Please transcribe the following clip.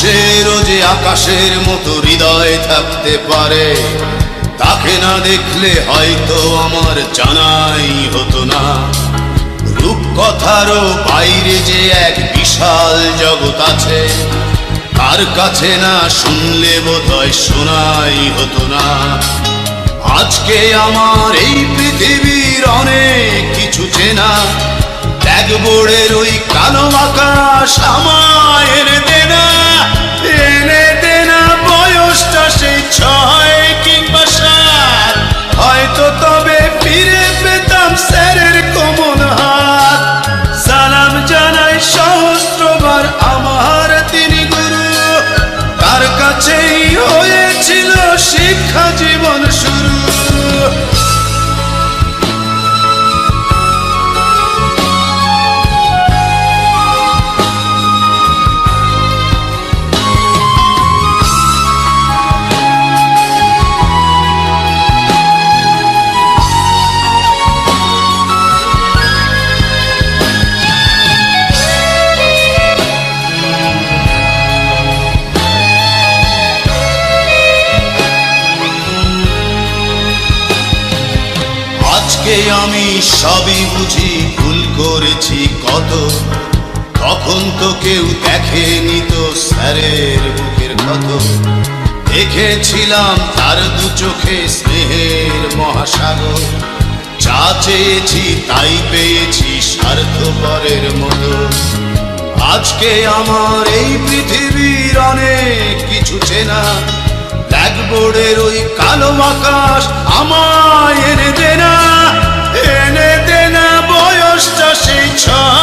মানুষেরও যে আকাশের মতো হৃদয় থাকতে পারে, তাকে না দেখলে হয়তো আমার জানাই হতো না। রূপকথারও বাইরে যে এক বিশাল জগৎ আছে, তার কাছে না শুনলে বোধহয় শোনাই হতো না। আজকে আমার এই পৃথিবীর অনেক কিছু চেনা, ব্ল্যাকবোর্ডের ওই কালো আকাশ আমায় এনে দেনা, এনে দেনা। বয়সটা সেই 6 কিংবা 7, হয়তো তবে ফিরে পেতাম স্যারের কোমল হাত। সালাম জানাই সহস্রবার আমার তিনি গুরু, তার কাছেই হয়েছিল শিক্ষা জীবন শুরু। আমি সবই বুঝি, ভুল করেছি কত, তখন তো কেউ দেখেনি তো স্যারের বুকের ক্ষত। দেখেছিলাম তার দু চোখে স্নেহের মহাসাগর, যা চেয়েছি তাই পেয়েছি স্বার্থপরের মতো। আজকে আমার এই পৃথিবীর অনেক কিছু চেনা, ব্ল্যাকবোর্ডের ওই কালো আকাশ আমায় এনে দেনা, এনে দেনা। বয়সটা সেই 6